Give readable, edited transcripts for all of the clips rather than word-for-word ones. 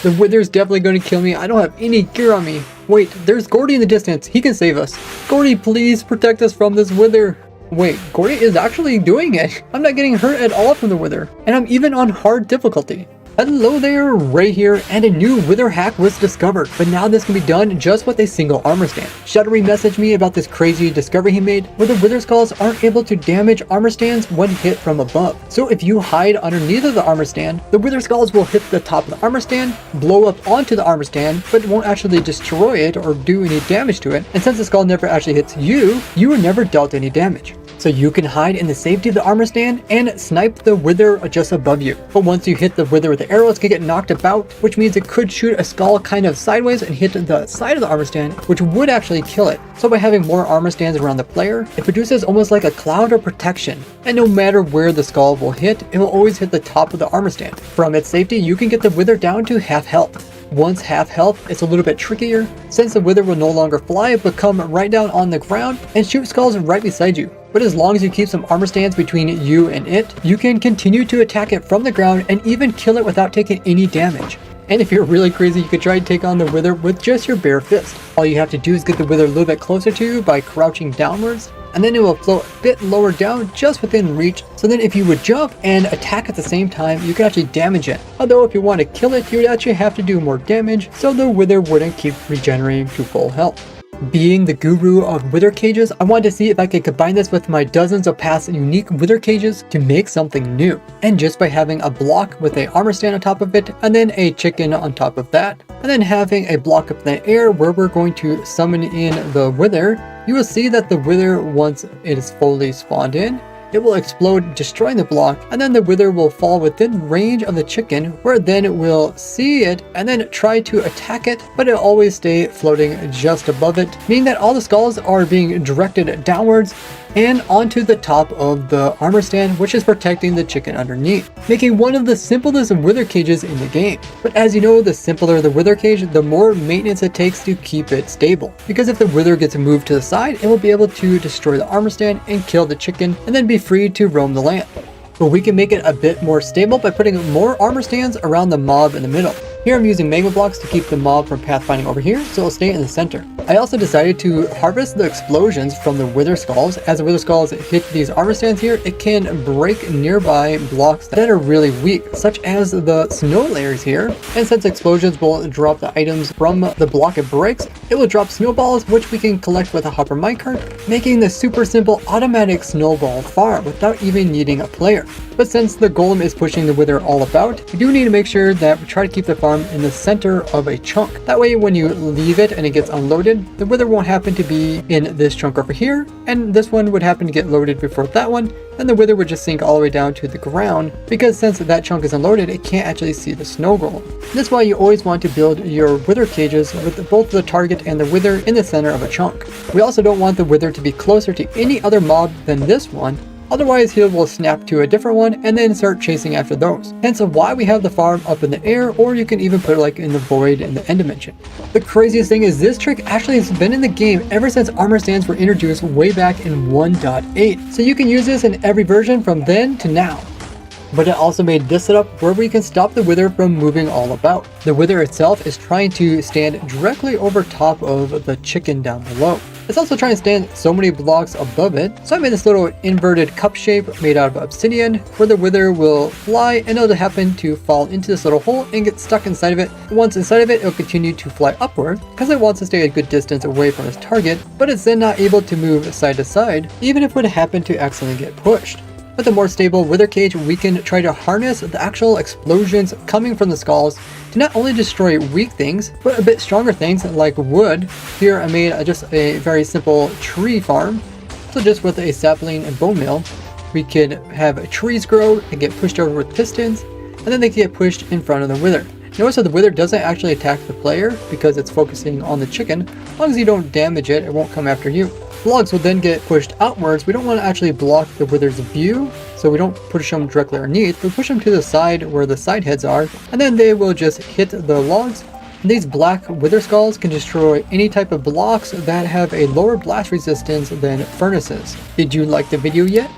The wither's definitely going to kill me. I don't have any gear on me. Wait, there's Gordy in the distance. He can save us. Gordy, please protect us from this wither. Wait, Gordy is actually doing it. I'm not getting hurt at all from the wither. And I'm even on hard difficulty. Hello there, Ray here, and a new wither hack was discovered, but now this can be done just with a single armor stand. Shadowry messaged me about this crazy discovery he made, where the wither skulls aren't able to damage armor stands when hit from above. So if you hide underneath of the armor stand, the wither skulls will hit the top of the armor stand, blow up onto the armor stand, but won't actually destroy it or do any damage to it, and since the skull never actually hits you, you are never dealt any damage. So you can hide in the safety of the armor stand and snipe the wither just above you. But once you hit the wither with the arrow, it's gonna get knocked about, which means it could shoot a skull kind of sideways and hit the side of the armor stand, which would actually kill it. So by having more armor stands around the player, it produces almost like a cloud of protection. And no matter where the skull will hit, it will always hit the top of the armor stand. From its safety, you can get the wither down to half health. Once half health, it's a little bit trickier, since the wither will no longer fly but come right down on the ground and shoot skulls right beside you. But as long as you keep some armor stands between you and it, you can continue to attack it from the ground and even kill it without taking any damage. And if you're really crazy, you could try to take on the wither with just your bare fist. All you have to do is get the wither a little bit closer to you by crouching downwards, and then it will float a bit lower down just within reach. So then if you would jump and attack at the same time, you can actually damage it. Although if you want to kill it, you would actually have to do more damage, so the wither wouldn't keep regenerating to full health. Being the guru of wither cages, I wanted to see if I could combine this with my dozens of past unique wither cages to make something new. And just by having a block with a armor stand on top of it, and then a chicken on top of that, and then having a block up in the air where we're going to summon in the wither, you will see that the wither, once it is fully spawned in, it will explode, destroying the block, and then the wither will fall within range of the chicken, where then it will see it and then try to attack it, but it'll always stay floating just above it, meaning that all the skulls are being directed downwards and onto the top of the armor stand, which is protecting the chicken underneath, making one of the simplest wither cages in the game. But as you know, the simpler the wither cage, the more maintenance it takes to keep it stable, because if the wither gets moved to the side, it will be able to destroy the armor stand and kill the chicken, and then be free to roam the land. But we can make it a bit more stable by putting more armor stands around the mob in the middle. Here I'm using magma blocks to keep the mob from pathfinding over here, so it'll stay in the center. I also decided to harvest the explosions from the wither skulls. As the wither skulls hit these armor stands here, it can break nearby blocks that are really weak, such as the snow layers here. And since explosions will drop the items from the block it breaks, it will drop snowballs, which we can collect with a hopper minecart, making the super simple automatic snowball farm without even needing a player. But since the golem is pushing the wither all about, we do need to make sure that we try to keep the farm in the center of a chunk. That way when you leave it and it gets unloaded, the wither won't happen to be in this chunk over here, and this one would happen to get loaded before that one, and the wither would just sink all the way down to the ground, because since that chunk is unloaded, it can't actually see the snow golem. That's why you always want to build your wither cages with both the target and the wither in the center of a chunk. We also don't want the wither to be closer to any other mob than this one, otherwise he will snap to a different one and then start chasing after those. Hence why we have the farm up in the air, or you can even put it like in the void in the end dimension. The craziest thing is this trick actually has been in the game ever since armor stands were introduced way back in 1.8. So you can use this in every version from then to now. But it also made this setup where we can stop the wither from moving all about. The wither itself is trying to stand directly over top of the chicken down below. It's also trying to stand so many blocks above it, so I made this little inverted cup shape made out of obsidian, where the wither will fly and it'll happen to fall into this little hole and get stuck inside of it. Once inside of it, it'll continue to fly upward because it wants to stay a good distance away from its target, but it's then not able to move side to side, even if it would happen to accidentally get pushed. With a more stable wither cage, we can try to harness the actual explosions coming from the skulls to not only destroy weak things, but a bit stronger things like wood. Here I made just a very simple tree farm. So just with a sapling and bone meal, we can have trees grow and get pushed over with pistons, and then they can get pushed in front of the wither. Notice that the wither doesn't actually attack the player because it's focusing on the chicken. As long as you don't damage it, it won't come after you. Logs will then get pushed outwards. We don't want to actually block the wither's view, so we don't push them directly underneath. We push them to the side where the side heads are, and then they will just hit the logs. And these black wither skulls can destroy any type of blocks that have a lower blast resistance than furnaces. Did you like the video yet?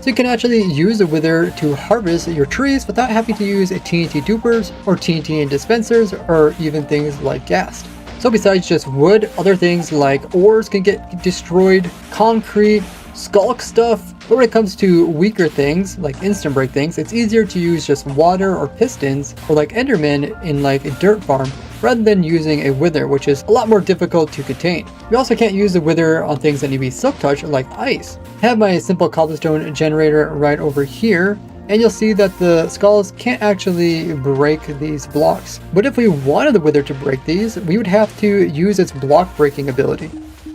So you can actually use the wither to harvest your trees without having to use TNT dupers or TNT dispensers or even things like ghast. So besides just wood, other things like ores can get destroyed, concrete, skulk stuff. But when it comes to weaker things, like instant break things, it's easier to use just water or pistons, or like endermen in like a dirt farm, rather than using a wither, which is a lot more difficult to contain. We also can't use the wither on things that need to be silk touch, like ice. I have my simple cobblestone generator right over here, and you'll see that the skulls can't actually break these blocks. But if we wanted the wither to break these, we would have to use its block breaking ability.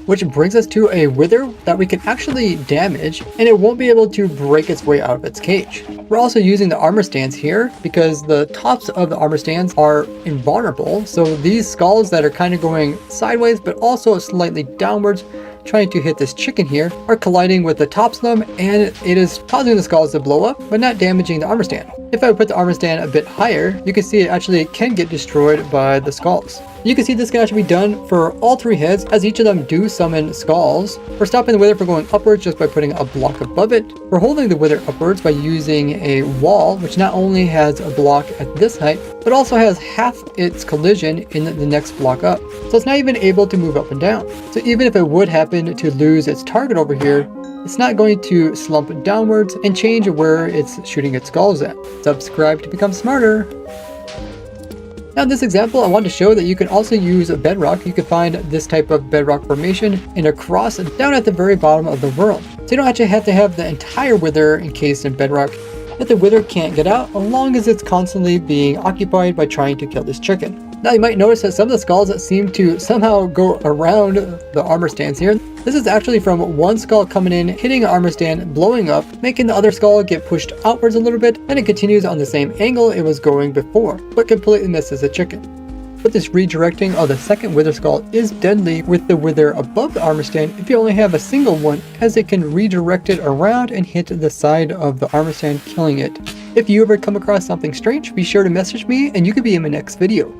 Which brings us to a wither that we can actually damage, and it won't be able to break its way out of its cage. We're also using the armor stands here because the tops of the armor stands are invulnerable, so these skulls that are kind of going sideways but also slightly downwards trying to hit this chicken here are colliding with the tops of them, and it is causing the skulls to blow up but not damaging the armor stand. If I put the armor stand a bit higher, you can see it actually can get destroyed by the skulls. You can see this can actually be done for all 3 heads, as each of them do summon skulls. We're stopping the wither from going upwards just by putting a block above it. We're holding the wither upwards by using a wall, which not only has a block at this height, but also has half its collision in the next block up. So it's not even able to move up and down. So even if it would happen to lose its target over here, it's not going to slump downwards and change where it's shooting its skulls at. Subscribe to become smarter. Now in this example, I want to show that you can also use a bedrock. You can find this type of bedrock formation in a cross down at the very bottom of the world. So you don't actually have to have the entire wither encased in bedrock, but the wither can't get out as long as it's constantly being occupied by trying to kill this chicken. Now you might notice that some of the skulls that seem to somehow go around the armor stands here. This is actually from one skull coming in, hitting an armor stand, blowing up, making the other skull get pushed outwards a little bit, and it continues on the same angle it was going before, but completely misses the chicken. But this redirecting of the second wither skull is deadly with the wither above the armor stand if you only have a single one, as it can redirect it around and hit the side of the armor stand, killing it. If you ever come across something strange, be sure to message me and you could be in my next video.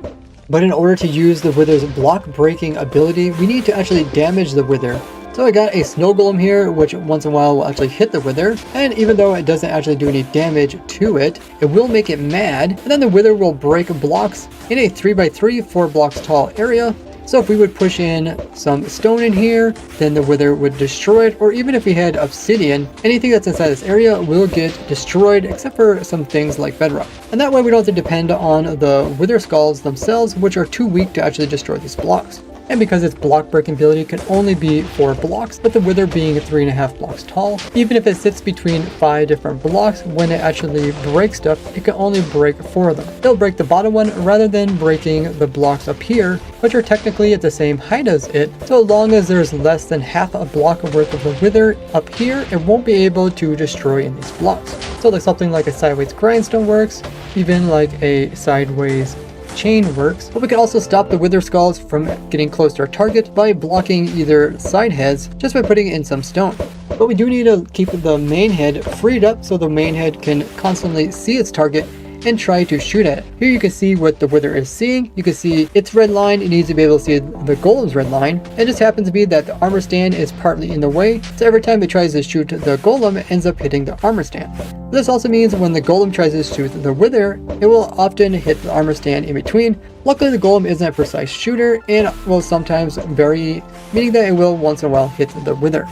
But in order to use the wither's block breaking ability, we need to actually damage the wither. So I got a snow golem here, which once in a while will actually hit the wither, and even though it doesn't actually do any damage to it, it will make it mad, and then the wither will break blocks in a 3x3 4 blocks tall area. So if we would push in some stone in here, then the wither would destroy it, or even if we had obsidian, anything that's inside this area will get destroyed except for some things like bedrock. And that way we don't have to depend on the wither skulls themselves, which are too weak to actually destroy these blocks. And because its block breaking ability can only be 4 blocks, but the wither being 3.5 blocks tall, even if it sits between 5 different blocks, when it actually breaks stuff, it can only break 4 of them. It'll break the bottom one rather than breaking the blocks up here, which are technically at the same height as it. So as long as there's less than half a block worth of the wither up here, it won't be able to destroy in these blocks. So like something like a sideways grindstone works, even like a sideways chain works, but we can also stop the wither skulls from getting close to our target by blocking either side heads just by putting in some stone. But we do need to keep the main head freed up so the main head can constantly see its target and try to shoot at it. Here you can see what the wither is seeing. You can see its red line. It needs to be able to see the golem's red line. It just happens to be that the armor stand is partly in the way, so every time it tries to shoot the golem, it ends up hitting the armor stand. This also means when the golem tries to shoot the wither, it will often hit the armor stand in between. Luckily the golem isn't a precise shooter and will sometimes vary, meaning that it will once in a while hit the wither.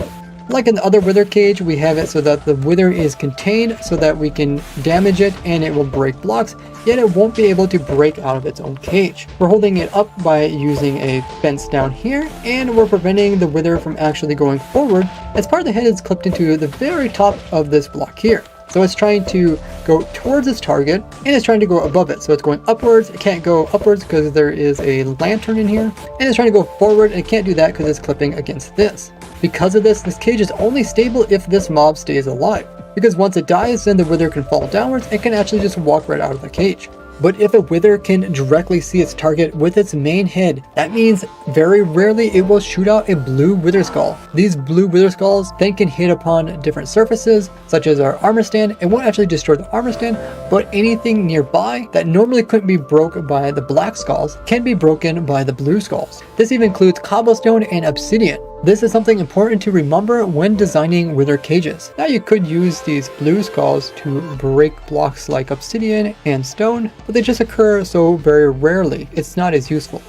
Like in the other wither cage, we have it so that the wither is contained so that we can damage it and it will break blocks, yet it won't be able to break out of its own cage. We're holding it up by using a fence down here, and we're preventing the wither from actually going forward as part of the head is clipped into the very top of this block here. So it's trying to go towards its target and it's trying to go above it. So it's going upwards. It can't go upwards because there is a lantern in here, and it's trying to go forward and it can't do that because it's clipping against this. Because of this cage is only stable if this mob stays alive, because once it dies, then the wither can fall downwards and can actually just walk right out of the cage. But if a wither can directly see its target with its main head, that means very rarely it will shoot out a blue wither skull. These blue wither skulls then can hit upon different surfaces, such as our armor stand. It won't actually destroy the armor stand, but anything nearby that normally couldn't be broken by the black skulls can be broken by the blue skulls. This even includes cobblestone and obsidian. This is something important to remember when designing wither cages. Now you could use these blue skulls to break blocks like obsidian and stone, but they just occur so very rarely, it's not as useful.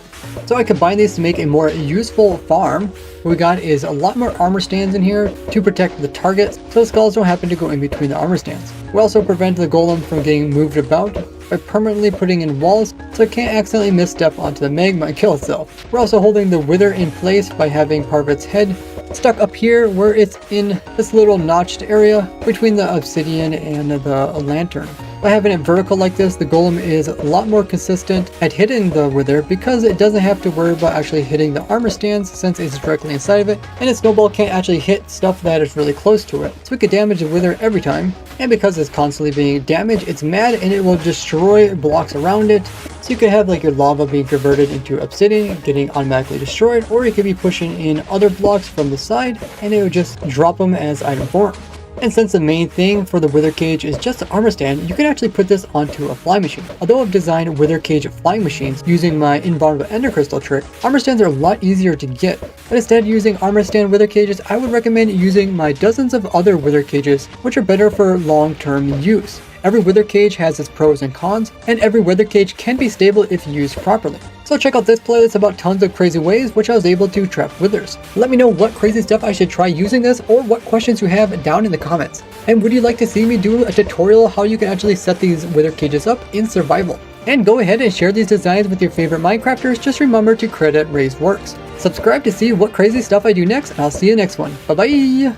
So I combined these to make a more useful farm. What we got is a lot more armor stands in here to protect the targets, so the skulls don't happen to go in between the armor stands. We also prevent the golem from getting moved about by permanently putting in walls so it can't accidentally misstep onto the magma and kill itself. We're also holding the wither in place by having part of its head stuck up here where it's in this little notched area between the obsidian and the lantern. By having it vertical like this, the golem is a lot more consistent at hitting the wither because it doesn't have to worry about actually hitting the armor stands since it's directly inside of it, and its snowball can't actually hit stuff that is really close to it. So we could damage the wither every time, and because it's constantly being damaged, it's mad and it will destroy blocks around it. So you could have like your lava being converted into obsidian, getting automatically destroyed, or you could be pushing in other blocks from the side and it would just drop them as item form. And since the main thing for the wither cage is just the armor stand, you can actually put this onto a flying machine. Although I've designed wither cage flying machines using my invulnerable ender crystal trick, armor stands are a lot easier to get. But instead of using armor stand wither cages, I would recommend using my dozens of other wither cages, which are better for long-term use. Every wither cage has its pros and cons, and every wither cage can be stable if used properly. So check out this playlist about tons of crazy ways which I was able to trap withers. Let me know what crazy stuff I should try using this or what questions you have down in the comments. And would you like to see me do a tutorial how you can actually set these wither cages up in survival? And go ahead and share these designs with your favorite Minecrafters, just remember to credit Ray's works. Subscribe to see what crazy stuff I do next, and I'll see you next one. Bye bye!